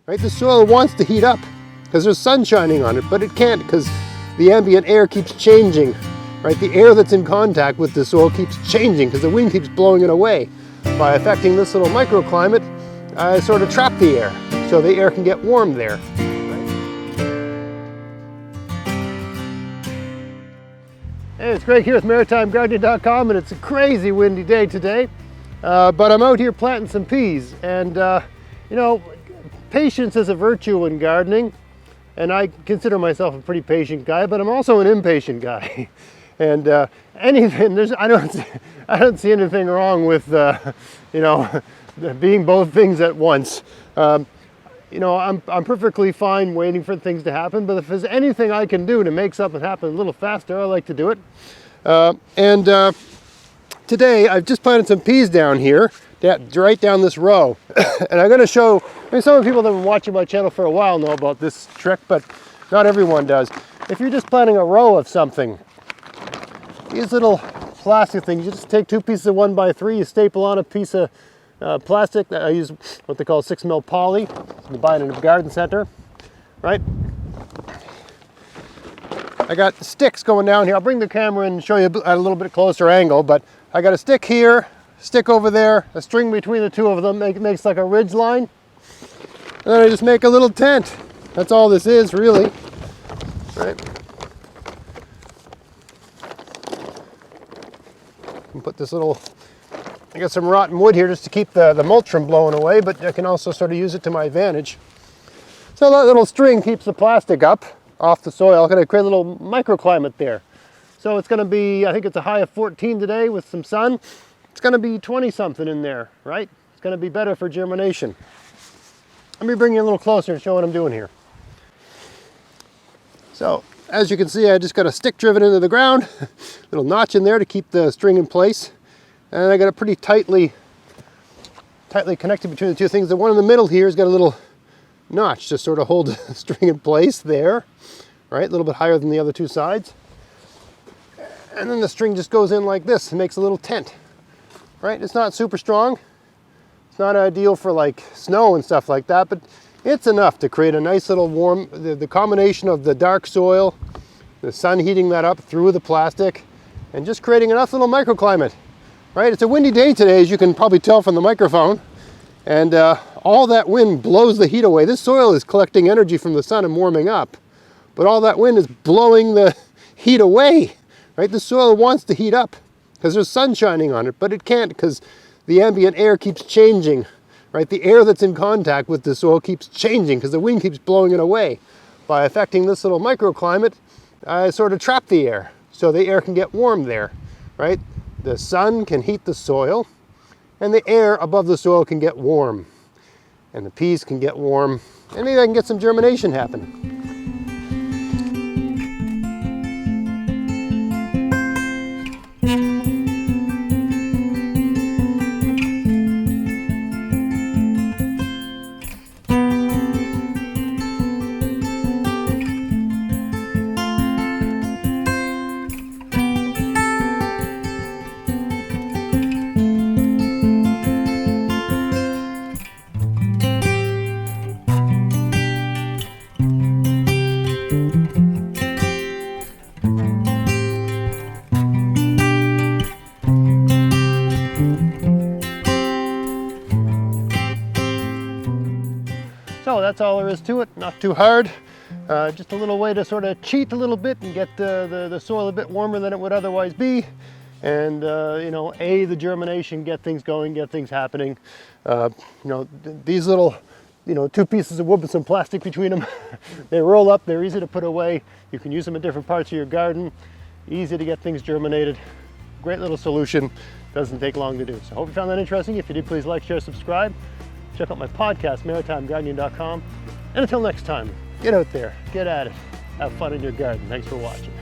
right? The soil wants to heat up because there's sun shining on it, but it can't because the ambient air keeps changing, right? The air that's in contact with the soil keeps changing because the wind keeps blowing it away. By affecting this little microclimate, I sort of trap the air so the air can get warm there. Hey, it's Greg here with MaritimeGardening.com, and it's a crazy windy day today, but I'm out here planting some peas, and you know, patience is a virtue in gardening, and I consider myself a pretty patient guy, but I'm also an impatient guy. And I don't see anything wrong with you know, being both things at once. You know, I'm perfectly fine waiting for things to happen, but if there's anything I can do to make something happen a little faster, I like to do it. Today I've just planted some peas down here, right down this row. And I'm going to show, I mean, some of the people that have been watching my channel for a while know about this trick, but not everyone does. If you're just planting a row of something, these little plastic things, you just take 2 pieces of 1x3, you staple on a piece of plastic. I use what they call 6mm poly. You buy it in a garden center, right? I got sticks going down here. I'll bring the camera in and show you at a little bit closer angle, but I got a stick here, stick over there, a string between the two of them, makes like a ridge line. And then I just make a little tent. That's all this is, really, right? And put this little, I got some rotten wood here just to keep the mulch from blowing away, but I can also sort of use it to my advantage. So that little string keeps the plastic up off the soil. I'm going to create a little microclimate there. So it's going to be, I think it's a high of 14 today with some sun. It's going to be 20 something in there, right? It's going to be better for germination. Let me bring you a little closer and show what I'm doing here. So as you can see, I just got a stick driven into the ground, little notch in there to keep the string in place. And I got it pretty tightly connected between the two things. The one in the middle here has got a little notch to sort of hold the string in place there, right? A little bit higher than the other two sides. And then the string just goes in like this and makes a little tent, right? It's not super strong. It's not ideal for like snow and stuff like that, but it's enough to create a nice little warm, the combination of the dark soil, the sun heating that up through the plastic, and just creating enough little microclimate. Right, it's a windy day today, as you can probably tell from the microphone, and all that wind blows the heat away. This soil is collecting energy from the sun and warming up, but all that wind is blowing the heat away. Right, the soil wants to heat up because there's sun shining on it, but it can't because the ambient air keeps changing. Right, the air that's in contact with the soil keeps changing because the wind keeps blowing it away. By affecting this little microclimate, I sort of trap the air so the air can get warm there. Right. The sun can heat the soil, and the air above the soil can get warm, and the peas can get warm, and maybe I can get some germination happening. So that's all there is to it, not too hard. Just a little way to sort of cheat a little bit and get the soil a bit warmer than it would otherwise be. And, you know, the germination, get things going, get things happening. You know, these little, you know, 2 pieces of wood with some plastic between them, they roll up, they're easy to put away. You can use them in different parts of your garden. Easy to get things germinated. Great little solution. Doesn't take long to do. So I hope you found that interesting. If you did, please like, share, subscribe. Check out my podcast, MaritimeGardening.com. And until next time, get out there, get at it, have fun in your garden. Thanks for watching.